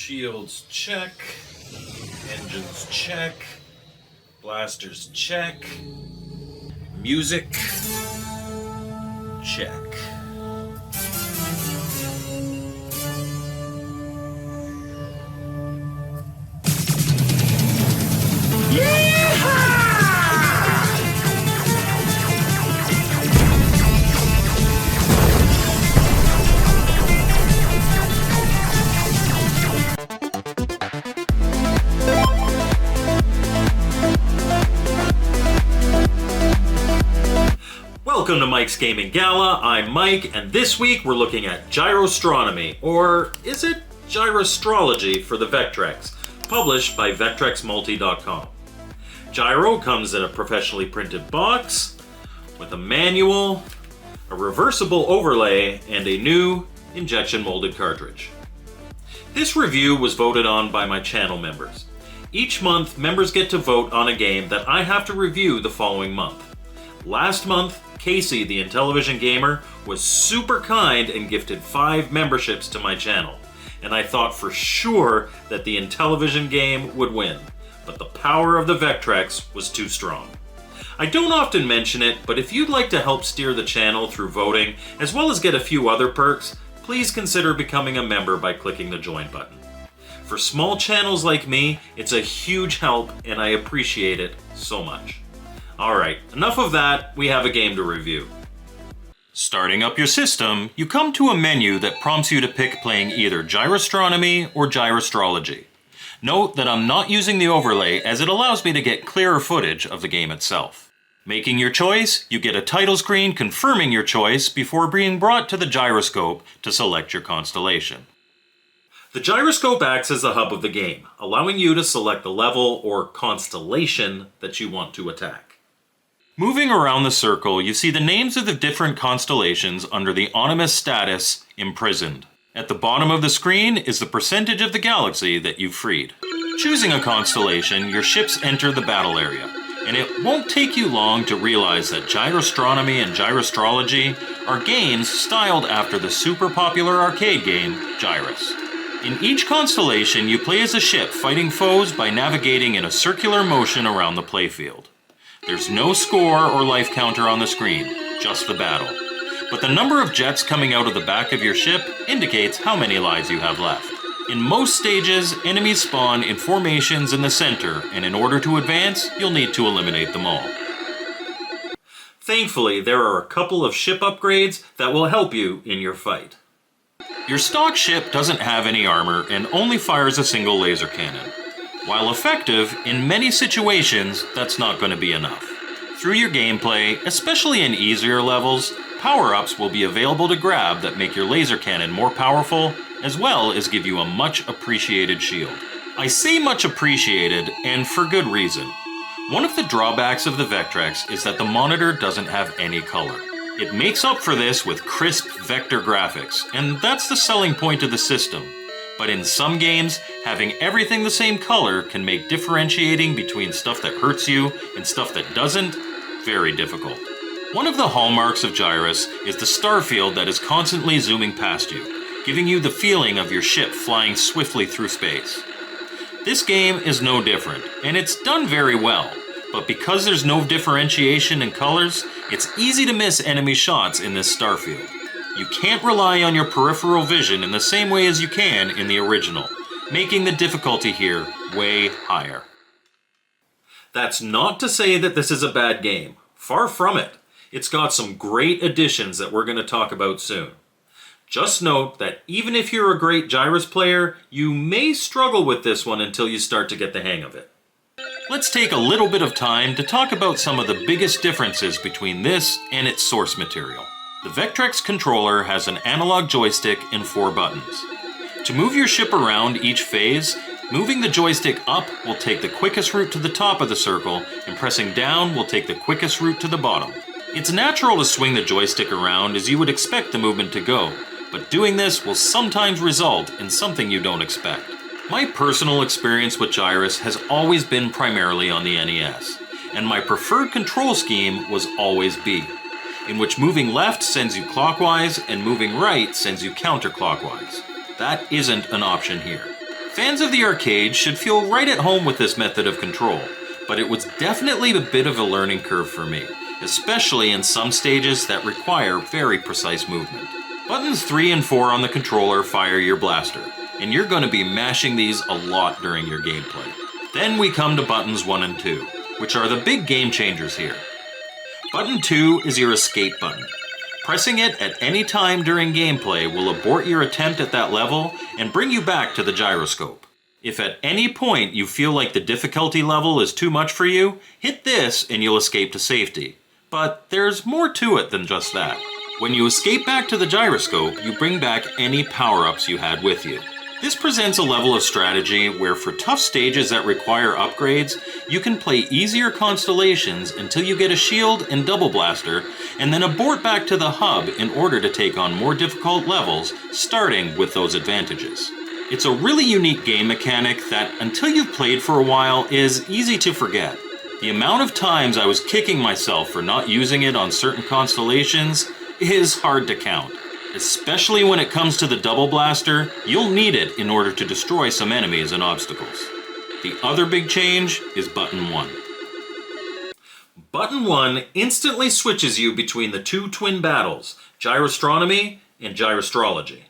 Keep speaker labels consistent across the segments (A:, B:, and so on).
A: Shields check. Engines check. Blasters check. Music check. Welcome to Mike's Gaming Gala. I'm Mike, and this week we're looking at Gyrostronomy, or is it Gyrostrology for the Vectrex, published by VectrexMulti.com. Gyro comes in a professionally printed box with a manual, a reversible overlay, and a new injection molded cartridge. This review was voted on by my channel members. Each month, members get to vote on a game that I have to review the following month. Last month, Casey, the Intellivision gamer, was super kind and gifted 5 memberships to my channel, and I thought for sure that the Intellivision game would win, but the power of the Vectrex was too strong. I don't often mention it, but if you'd like to help steer the channel through voting, as well as get a few other perks, please consider becoming a member by clicking the join button. For small channels like me, it's a huge help, and I appreciate it so much. Alright, enough of that, we have a game to review. Starting up your system, you come to a menu that prompts you to pick playing either Gyrostronomy or Gyrostrology. Note that I'm not using the overlay as it allows me to get clearer footage of the game itself. Making your choice, you get a title screen confirming your choice before being brought to the gyroscope to select your constellation. The gyroscope acts as the hub of the game, allowing you to select the level or constellation that you want to attack. Moving around the circle, you see the names of the different constellations under the ominous status imprisoned. At the bottom of the screen is the percentage of the galaxy that you've freed. Choosing a constellation, your ships enter the battle area, and it won't take you long to realize that Gyrostronomy and Gyrostrology are games styled after the super popular arcade game, Gyruss. In each constellation, you play as a ship fighting foes by navigating in a circular motion around the playfield. There's no score or life counter on the screen, just the battle. But the number of jets coming out of the back of your ship indicates how many lives you have left. In most stages, enemies spawn in formations in the center, and in order to advance, you'll need to eliminate them all. Thankfully, there are a couple of ship upgrades that will help you in your fight. Your stock ship doesn't have any armor and only fires a single laser cannon. While effective, in many situations, that's not going to be enough. Through your gameplay, especially in easier levels, power-ups will be available to grab that make your laser cannon more powerful, as well as give you a much appreciated shield. I say much appreciated, and for good reason. One of the drawbacks of the Vectrex is that the monitor doesn't have any color. It makes up for this with crisp vector graphics, and that's the selling point of the system. But in some games, having everything the same color can make differentiating between stuff that hurts you and stuff that doesn't very difficult. One of the hallmarks of Gyruss is the starfield that is constantly zooming past you, giving you the feeling of your ship flying swiftly through space. This game is no different, and it's done very well, but because there's no differentiation in colors, it's easy to miss enemy shots in this starfield. You can't rely on your peripheral vision in the same way as you can in the original, making the difficulty here way higher. That's not to say that this is a bad game. Far from it. It's got some great additions that we're going to talk about soon. Just note that even if you're a great Gyruss player, you may struggle with this one until you start to get the hang of it. Let's take a little bit of time to talk about some of the biggest differences between this and its source material. The Vectrex controller has an analog joystick and 4 buttons. To move your ship around each phase, moving the joystick up will take the quickest route to the top of the circle, and pressing down will take the quickest route to the bottom. It's natural to swing the joystick around as you would expect the movement to go, but doing this will sometimes result in something you don't expect. My personal experience with Gyruss has always been primarily on the NES, and my preferred control scheme was always B, in which moving left sends you clockwise and moving right sends you counterclockwise. That isn't an option here. Fans of the arcade should feel right at home with this method of control, but it was definitely a bit of a learning curve for me, especially in some stages that require very precise movement. Buttons 3 and 4 on the controller fire your blaster, and you're going to be mashing these a lot during your gameplay. Then we come to buttons 1 and 2, which are the big game changers here. Button 2 is your escape button. Pressing it at any time during gameplay will abort your attempt at that level and bring you back to the gyroscope. If at any point you feel like the difficulty level is too much for you, hit this and you'll escape to safety. But there's more to it than just that. When you escape back to the gyroscope, you bring back any power-ups you had with you. This presents a level of strategy where for tough stages that require upgrades, you can play easier constellations until you get a shield and double blaster, and then abort back to the hub in order to take on more difficult levels, starting with those advantages. It's a really unique game mechanic that, until you've played for a while, is easy to forget. The amount of times I was kicking myself for not using it on certain constellations is hard to count. Especially when it comes to the double blaster, you'll need it in order to destroy some enemies and obstacles. The other big change is button 1. Button 1 instantly switches you between the two twin battles, Gyrostronomy and Gyrostrology.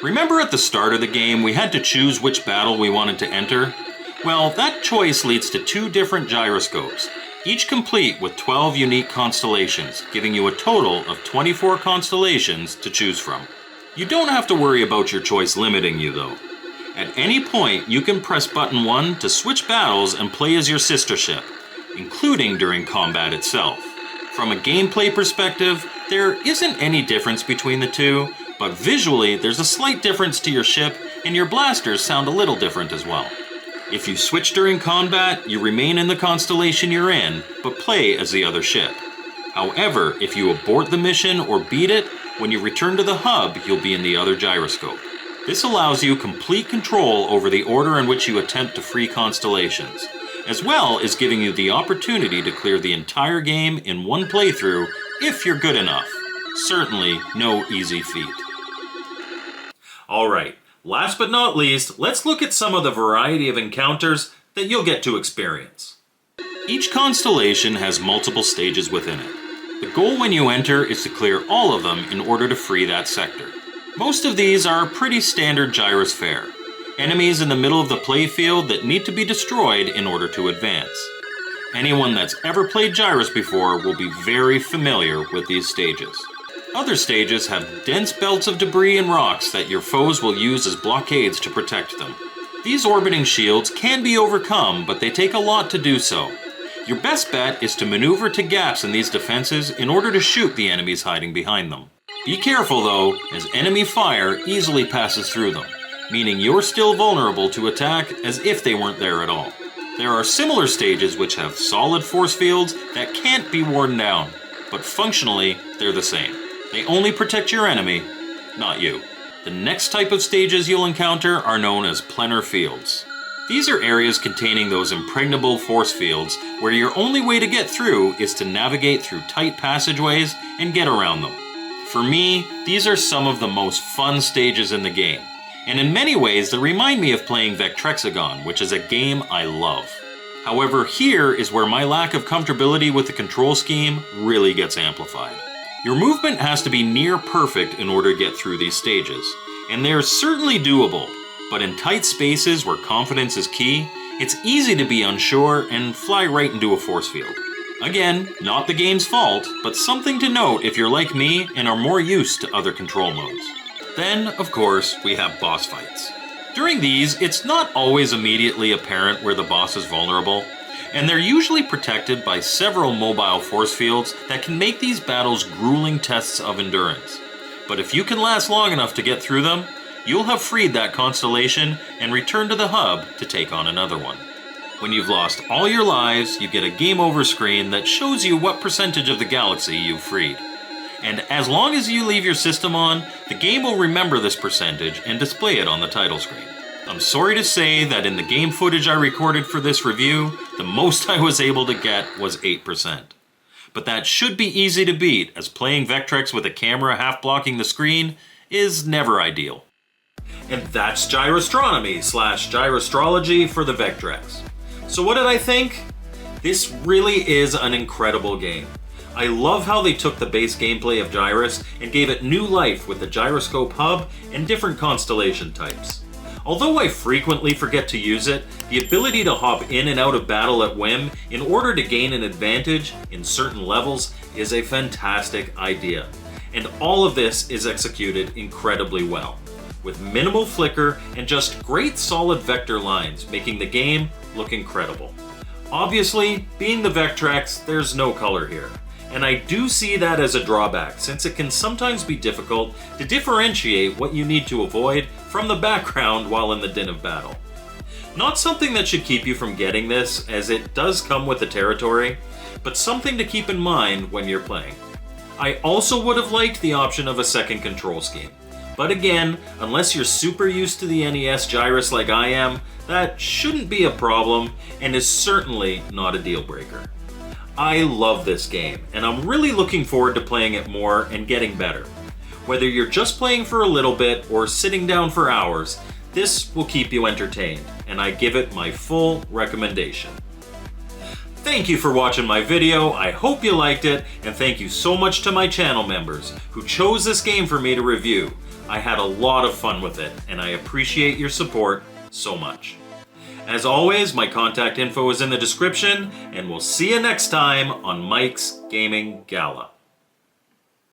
A: Remember at the start of the game we had to choose which battle we wanted to enter? Well, that choice leads to 2 different gyroscopes, each complete with 12 unique constellations, giving you a total of 24 constellations to choose from. You don't have to worry about your choice limiting you though. At any point, you can press button 1 to switch battles and play as your sister ship, including during combat itself. From a gameplay perspective, there isn't any difference between the two, but visually there's a slight difference to your ship and your blasters sound a little different as well. If you switch during combat, you remain in the constellation you're in, but play as the other ship. However, if you abort the mission or beat it, when you return to the hub, you'll be in the other gyroscope. This allows you complete control over the order in which you attempt to free constellations, as well as giving you the opportunity to clear the entire game in one playthrough if you're good enough. Certainly no easy feat. Alright. Last but not least, let's look at some of the variety of encounters that you'll get to experience. Each constellation has multiple stages within it. The goal when you enter is to clear all of them in order to free that sector. Most of these are pretty standard Gyruss fare, enemies in the middle of the playfield that need to be destroyed in order to advance. Anyone that's ever played Gyruss before will be very familiar with these stages. Other stages have dense belts of debris and rocks that your foes will use as blockades to protect them. These orbiting shields can be overcome, but they take a lot to do so. Your best bet is to maneuver to gaps in these defenses in order to shoot the enemies hiding behind them. Be careful though, as enemy fire easily passes through them, meaning you're still vulnerable to attack as if they weren't there at all. There are similar stages which have solid force fields that can't be worn down, but functionally they're the same. They only protect your enemy, not you. The next type of stages you'll encounter are known as planar fields. These are areas containing those impregnable force fields where your only way to get through is to navigate through tight passageways and get around them. For me, these are some of the most fun stages in the game, and in many ways they remind me of playing Vectrex, which is a game I love. However, here is where my lack of comfortability with the control scheme really gets amplified. Your movement has to be near perfect in order to get through these stages, and they're certainly doable, but in tight spaces where confidence is key, it's easy to be unsure and fly right into a force field. Again, not the game's fault, but something to note if you're like me and are more used to other control modes. Then, of course, we have boss fights. During these, it's not always immediately apparent where the boss is vulnerable, and they're usually protected by several mobile force fields that can make these battles grueling tests of endurance. But if you can last long enough to get through them, you'll have freed that constellation and returned to the hub to take on another one. When you've lost all your lives, you get a game over screen that shows you what percentage of the galaxy you've freed. And as long as you leave your system on, the game will remember this percentage and display it on the title screen. I'm sorry to say that in the game footage I recorded for this review, the most I was able to get was 8%. But that should be easy to beat, as playing Vectrex with a camera half blocking the screen is never ideal. And that's Gyrostronomy / Gyrostrology for the Vectrex. So what did I think? This really is an incredible game. I love how they took the base gameplay of Gyruss and gave it new life with the gyroscope hub and different constellation types. Although I frequently forget to use it, the ability to hop in and out of battle at whim in order to gain an advantage in certain levels is a fantastic idea. And all of this is executed incredibly well, with minimal flicker and just great solid vector lines, making the game look incredible. Obviously, being the Vectrex, there's no color here. And I do see that as a drawback, since it can sometimes be difficult to differentiate what you need to avoid from the background while in the din of battle. Not something that should keep you from getting this, as it does come with the territory, but something to keep in mind when you're playing. I also would have liked the option of a second control scheme, but again, unless you're super used to the NES Gyruss like I am, that shouldn't be a problem and is certainly not a deal breaker. I love this game, and I'm really looking forward to playing it more and getting better. Whether you're just playing for a little bit or sitting down for hours, this will keep you entertained, and I give it my full recommendation. Thank you for watching my video, I hope you liked it, and thank you so much to my channel members who chose this game for me to review. I had a lot of fun with it, and I appreciate your support so much. As always, my contact info is in the description, and we'll see you next time on Mike's Gaming Gala.